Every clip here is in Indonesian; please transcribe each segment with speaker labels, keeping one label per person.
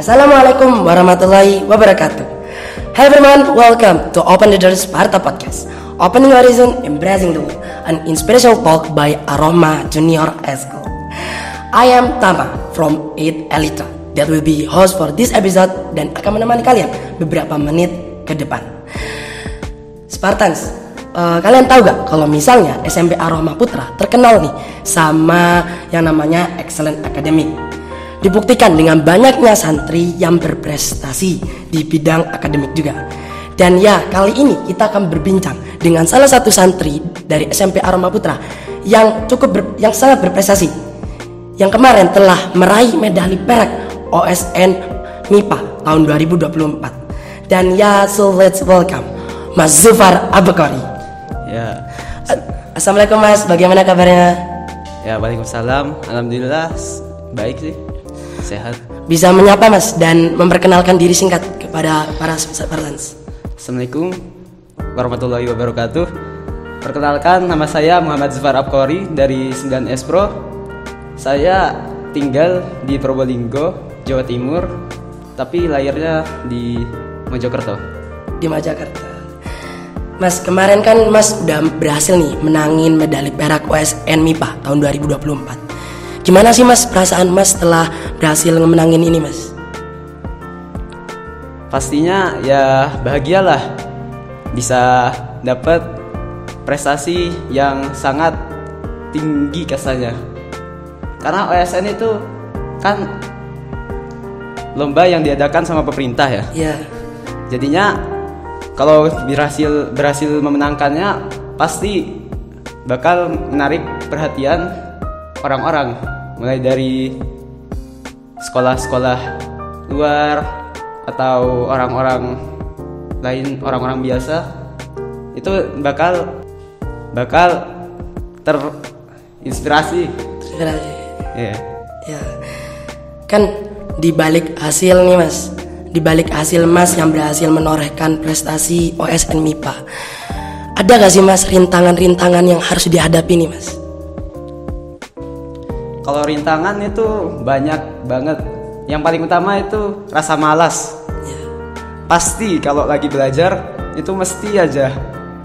Speaker 1: Assalamualaikum warahmatullahi wabarakatuh. Hi everyone, welcome to Open the Doors Sparta Podcast, Opening Horizon, Embracing the World, an inspirational talk by Aroma Junior School. I am Tama from 8 Elitra that will be host for this episode dan akan menemani kalian beberapa menit ke depan. Spartans, kalian tahu gak kalau misalnya SMP Aroma Putra terkenal nih sama yang namanya Excellent Academic. Dibuktikan dengan banyaknya santri yang berprestasi di bidang akademik juga. Dan ya, kali ini kita akan berbincang dengan salah satu santri dari SMP Aroma Putra yang sangat berprestasi, yang kemarin telah meraih medali perak OSN MIPA tahun 2024. Dan ya, so let's welcome Mas Zufar Abakori.
Speaker 2: Ya.
Speaker 1: Assalamualaikum Mas, bagaimana kabarnya?
Speaker 2: Ya, waalaikumsalam. Alhamdulillah baik sih. Sehat.
Speaker 1: Bisa menyapa Mas dan memperkenalkan diri singkat kepada para Spartans.
Speaker 2: Assalamualaikum warahmatullahi wabarakatuh. Perkenalkan, nama saya Muhammad Zufar Abakori dari 9S Pro. Saya tinggal di Probolinggo, Jawa Timur, tapi lahirnya di Mojokerto.
Speaker 1: Di Mojokerto. Mas, kemarin kan Mas udah berhasil nih menangin medali perak OSN MIPA tahun 2024. Gimana sih Mas perasaan Mas setelah berhasil menangin ini Mas?
Speaker 2: Pastinya ya bahagialah bisa dapat prestasi yang sangat tinggi kesannya. Karena OSN itu kan lomba yang diadakan sama pemerintah ya.
Speaker 1: Iya.
Speaker 2: Jadinya kalau berhasil memenangkannya pasti bakal menarik perhatian orang-orang, mulai dari sekolah-sekolah luar atau orang-orang lain, orang-orang biasa itu bakal terinspirasi.
Speaker 1: Yeah. Ya. Kan di balik hasil nih Mas, di balik hasil Mas yang berhasil menorehkan prestasi OSN MIPA, ada gak sih Mas rintangan-rintangan yang harus dihadapi nih Mas?
Speaker 2: Kalau rintangan itu banyak banget. Yang paling utama itu rasa malas. Pasti kalau lagi belajar itu mesti aja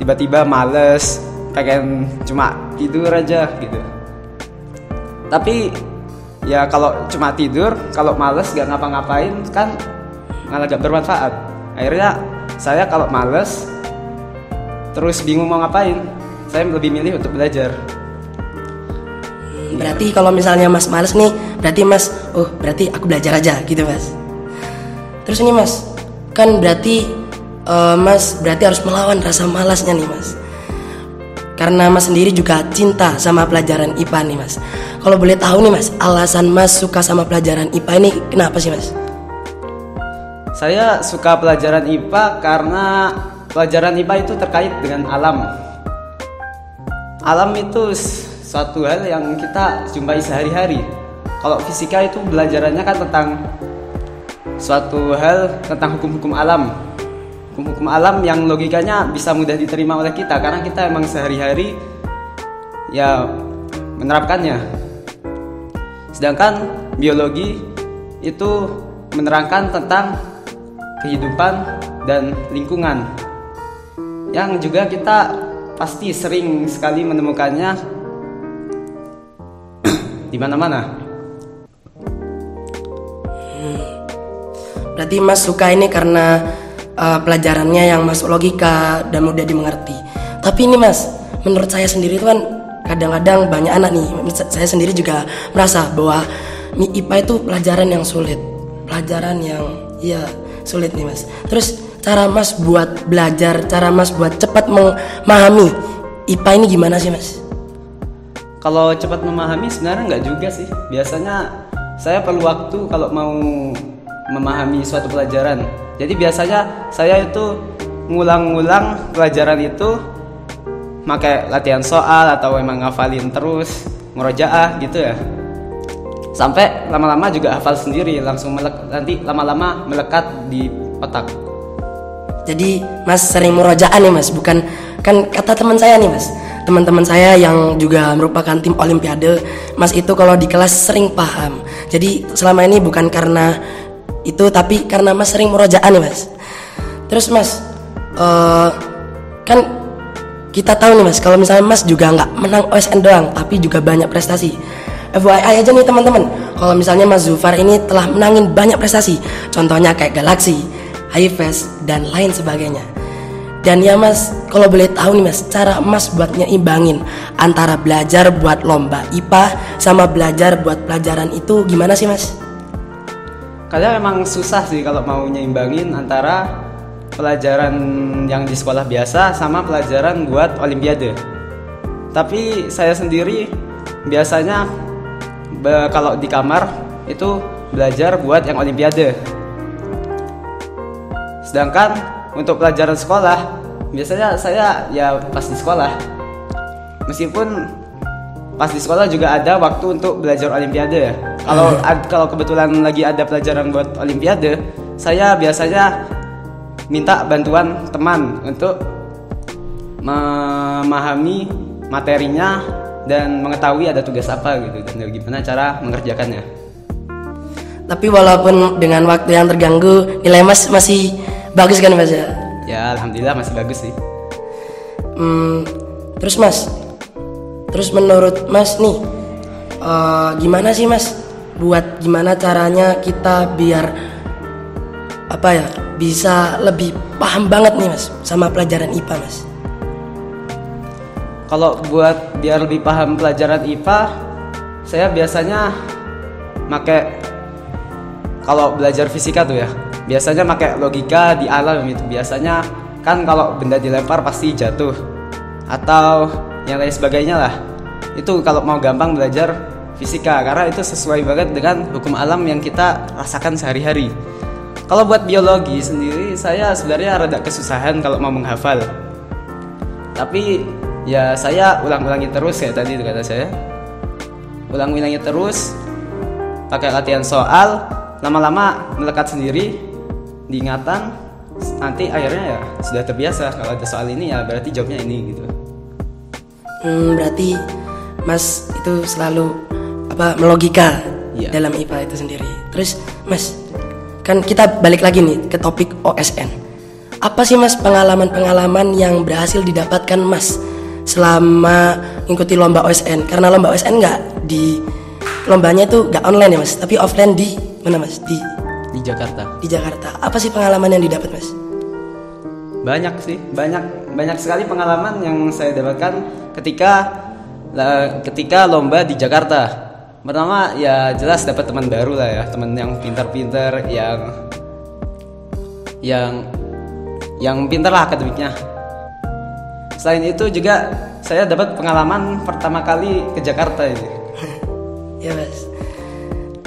Speaker 2: tiba-tiba males, pengen cuma tidur aja gitu. Tapi ya kalau cuma tidur, kalau males gak ngapa-ngapain kan malah gak bermanfaat. Akhirnya saya kalau males terus bingung mau ngapain, saya lebih milih untuk belajar.
Speaker 1: Berarti kalau misalnya Mas males nih, berarti aku belajar aja gitu Mas. Terus ini Mas, kan berarti Mas harus melawan rasa malasnya nih Mas. Karena Mas sendiri juga cinta sama pelajaran IPA nih Mas. Kalau boleh tahu nih Mas, alasan Mas suka sama pelajaran IPA ini kenapa sih Mas?
Speaker 2: Saya suka pelajaran IPA karena pelajaran IPA itu terkait dengan alam. Alam itu suatu hal yang kita jumpai sehari-hari. Kalau fisika itu belajarannya kan tentang suatu hal tentang hukum-hukum alam. Hukum-hukum alam yang logikanya bisa mudah diterima oleh kita karena kita emang sehari-hari ya menerapkannya. Sedangkan biologi itu menerangkan tentang kehidupan dan lingkungan yang juga kita pasti sering sekali menemukannya di mana-mana.
Speaker 1: Berarti Mas suka ini karena pelajarannya yang masuk logika dan mudah dimengerti. Tapi ini Mas, menurut saya sendiri itu kan kadang-kadang banyak anak nih, saya sendiri juga merasa bahwa IPA itu pelajaran yang sulit, pelajaran yang sulit nih Mas. Terus cara Mas buat belajar, cara Mas buat cepat memahami IPA ini gimana sih Mas?
Speaker 2: Kalau cepat memahami sebenarnya nggak juga sih. Biasanya saya perlu waktu kalau mau memahami suatu pelajaran. Jadi biasanya saya itu ngulang-ngulang pelajaran itu, pakai latihan soal atau emang ngafalin terus, murojaah gitu ya. Sampai lama-lama juga hafal sendiri, langsung nanti lama-lama melekat di otak.
Speaker 1: Jadi Mas sering murojaah nih Mas, bukan kan kata teman saya nih Mas. Teman-teman saya yang juga merupakan tim olimpiade, Mas itu kalau di kelas sering paham. Jadi selama ini bukan karena itu, tapi karena Mas sering murojaah nih Mas. Terus Mas, kan kita tahu nih Mas, kalau misalnya Mas juga nggak menang OSN doang, tapi juga banyak prestasi. FYI aja nih teman-teman, kalau misalnya Mas Zufar ini telah menangin banyak prestasi, contohnya kayak Galaxy, HiFest, dan lain sebagainya. Dan ya Mas, kalau boleh tahu nih Mas, cara Mas buat nyeimbangin antara belajar buat lomba IPA sama belajar buat pelajaran itu gimana sih Mas?
Speaker 2: Kadang memang susah sih kalau mau nyeimbangin antara pelajaran yang di sekolah biasa sama pelajaran buat olimpiade. Tapi saya sendiri biasanya kalau di kamar itu belajar buat yang olimpiade. Sedangkan untuk pelajaran sekolah, biasanya saya ya pas di sekolah. Meskipun pas di sekolah juga ada waktu untuk belajar olimpiade ya. Kalau kebetulan lagi ada pelajaran buat olimpiade, saya biasanya minta bantuan teman untuk memahami materinya dan mengetahui ada tugas apa gitu dan gimana cara mengerjakannya.
Speaker 1: Tapi walaupun dengan waktu yang terganggu, nilai Mas masih bagus kan Mas ya?
Speaker 2: Ya alhamdulillah masih bagus sih.
Speaker 1: Terus Mas, menurut Mas nih, gimana sih Mas buat gimana caranya kita biar bisa lebih paham banget nih Mas sama pelajaran IPA Mas?
Speaker 2: Kalau buat biar lebih paham pelajaran IPA, saya biasanya kalau belajar fisika tuh ya, biasanya pakai logika di alam itu. Biasanya kan kalau benda dilempar pasti jatuh atau yang lain sebagainya lah. Itu kalau mau gampang belajar fisika, karena itu sesuai banget dengan hukum alam yang kita rasakan sehari-hari. Kalau buat biologi sendiri, saya sebenarnya rada kesusahan kalau mau menghafal. Tapi ya saya ulang-ulangi terus kayak tadi itu kata saya. Ulang-ulangi terus, pakai latihan soal, lama-lama melekat sendiri di ingatan. Nanti akhirnya ya sudah terbiasa. Kalau ada soal ini ya berarti jawabnya ini gitu.
Speaker 1: Berarti Mas itu selalu melogika dalam IPA itu sendiri. Terus Mas, kan kita balik lagi nih ke topik OSN. Apa sih Mas pengalaman-pengalaman yang berhasil didapatkan Mas selama mengikuti lomba OSN? Karena lomba OSN lombanya itu nggak online ya Mas, tapi offline di mana Mas? Di
Speaker 2: Jakarta.
Speaker 1: Di Jakarta. Apa sih pengalaman yang didapat Mas?
Speaker 2: Banyak sih, banyak sekali pengalaman yang saya dapatkan ketika lomba di Jakarta. Pertama ya jelas dapat teman baru lah ya, teman yang pintar-pintar, yang pintar lah akademiknya. Selain itu juga saya dapat pengalaman pertama kali ke Jakarta ini.
Speaker 1: Ya Mas.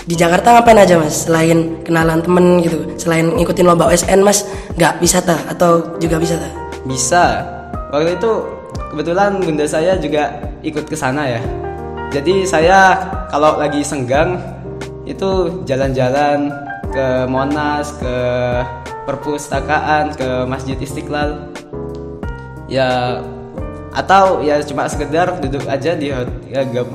Speaker 1: Di Jakarta ngapain aja Mas? Selain kenalan temen gitu, selain ngikutin lomba OSN Mas nggak wisata atau juga wisata?
Speaker 2: Bisa. Waktu itu kebetulan bunda saya juga ikut ke sana ya. Jadi saya kalau lagi senggang itu jalan-jalan ke Monas, ke perpustakaan, ke Masjid Istiqlal. Ya atau ya cuma sekedar duduk aja di hotel,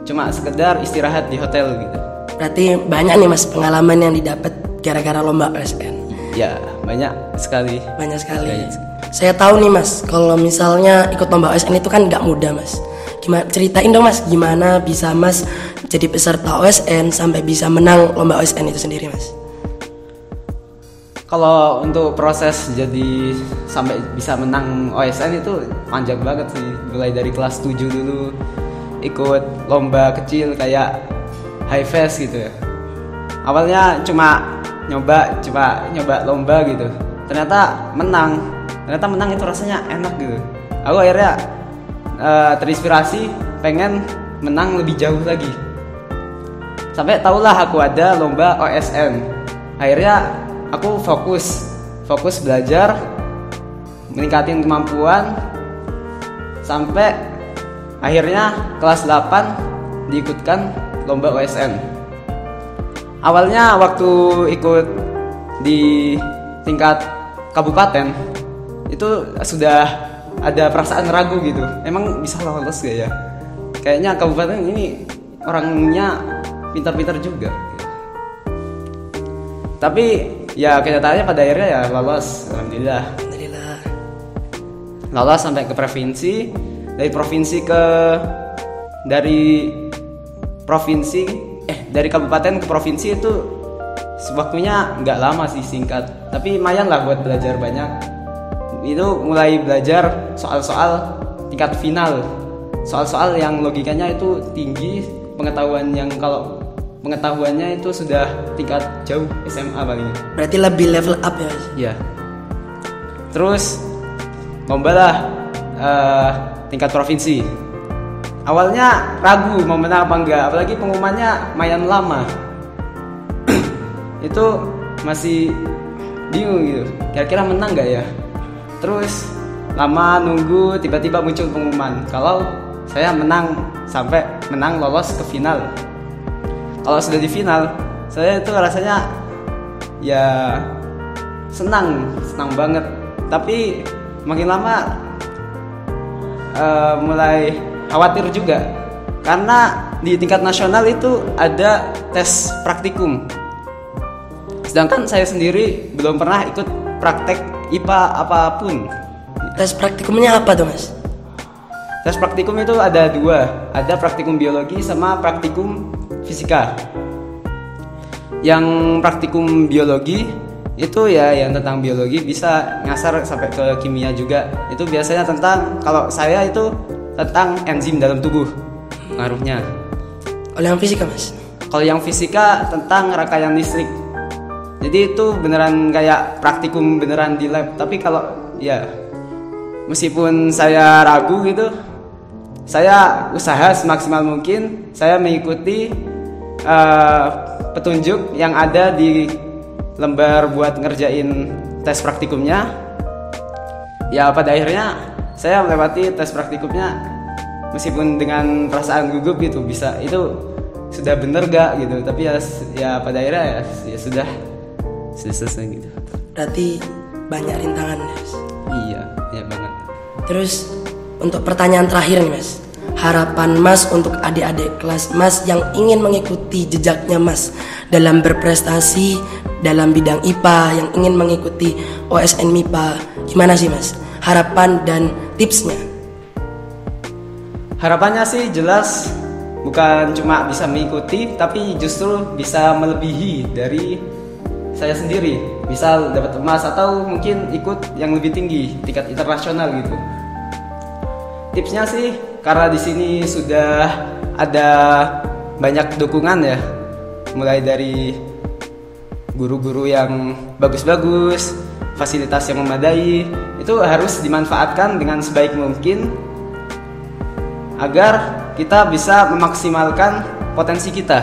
Speaker 2: cuma sekedar istirahat di hotel gitu.
Speaker 1: Berarti banyak nih Mas pengalaman yang didapat gara-gara lomba OSN.
Speaker 2: Ya banyak sekali.
Speaker 1: Saya tahu nih Mas, kalau misalnya ikut lomba OSN itu kan nggak mudah Mas. Gimana, ceritain dong Mas, gimana bisa Mas jadi peserta OSN sampai bisa menang lomba OSN itu sendiri Mas?
Speaker 2: Kalau untuk proses jadi sampai bisa menang OSN itu panjang banget sih. Mulai dari kelas 7 dulu ikut lomba kecil kayak HiFest gitu ya. Awalnya cuma nyoba lomba gitu. Ternyata menang itu rasanya enak gitu. Aku akhirnya terinspirasi pengen menang lebih jauh lagi. Sampai tahulah aku ada lomba OSN. Akhirnya aku fokus belajar, meningkatin kemampuan sampai akhirnya kelas 8 diikutkan lomba OSN. Awalnya waktu ikut di tingkat kabupaten itu sudah ada perasaan ragu gitu, emang bisa lolos gak ya? Kayaknya kabupaten ini orangnya pintar-pintar juga. Tapi ya kenyataannya pada akhirnya ya lolos, alhamdulillah.
Speaker 1: Alhamdulillah.
Speaker 2: Lolos sampai ke provinsi, dari kabupaten ke provinsi itu waktunya nggak lama sih, singkat. Tapi lumayan lah buat belajar banyak. Itu mulai belajar soal-soal tingkat final, soal-soal yang logikanya itu tinggi, pengetahuannya itu sudah tingkat jauh SMA paling.
Speaker 1: Berarti lebih level up ya Mas?
Speaker 2: Iya. Terus lomba lah tingkat provinsi. Awalnya ragu mau menang apa enggak, apalagi pengumumannya lumayan lama. Itu masih bingung gitu, kira-kira menang nggak ya. Terus lama nunggu, tiba-tiba muncul pengumuman kalau saya menang, sampai menang lolos ke final. Kalau sudah di final, saya itu rasanya ya senang banget. Tapi makin lama mulai khawatir juga, karena di tingkat nasional itu ada tes praktikum. Sedangkan saya sendiri belum pernah ikut praktek IPA apapun.
Speaker 1: Tes praktikumnya apa tuh Mas?
Speaker 2: Tes praktikum itu ada dua, ada praktikum biologi sama praktikum fisika. Yang praktikum biologi itu ya yang tentang biologi, bisa nyasar sampai ke kimia juga. Itu biasanya tentang, kalau saya itu tentang enzim dalam tubuh, pengaruhnya.
Speaker 1: Kalau yang fisika Mas?
Speaker 2: Kalau yang fisika tentang rangkaian listrik. Jadi itu beneran kayak praktikum beneran di lab. Tapi kalau ya meskipun saya ragu gitu, saya usaha semaksimal mungkin. Saya mengikuti petunjuk yang ada di lembar buat ngerjain tes praktikumnya. Ya pada akhirnya saya melewati tes praktikumnya meskipun dengan perasaan gugup gitu, bisa itu sudah bener gak gitu. Tapi ya pada akhirnya ya sudah selesai gitu.
Speaker 1: Berarti banyak rintangan Mas?
Speaker 2: Iya banget.
Speaker 1: Terus untuk pertanyaan terakhir nih Mas, harapan Mas untuk adik-adik kelas Mas yang ingin mengikuti jejaknya Mas dalam berprestasi dalam bidang IPA, yang ingin mengikuti OSN MIPA, gimana sih Mas harapan dan tipsnya?
Speaker 2: Harapannya sih jelas bukan cuma bisa mengikuti, tapi justru bisa melebihi dari saya sendiri. Misal dapat emas atau mungkin ikut yang lebih tinggi, tingkat internasional gitu. Tipsnya sih, karena di sini sudah ada banyak dukungan ya, mulai dari guru-guru yang bagus-bagus, fasilitas yang memadai, itu harus dimanfaatkan dengan sebaik mungkin agar kita bisa memaksimalkan potensi kita.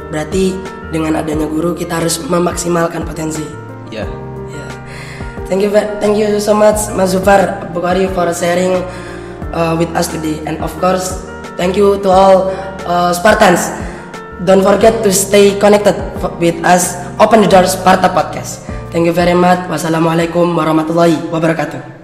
Speaker 1: Berarti dengan adanya guru kita harus memaksimalkan potensi.
Speaker 2: Ya.
Speaker 1: Yeah. Thank you so much Mas Zufar Bukhari for sharing with us today, and of course thank you to all Spartans. Don't forget to stay connected with us. Open the Door Sparta Podcast. Thank you very much. Wassalamualaikum warahmatullahi wabarakatuh.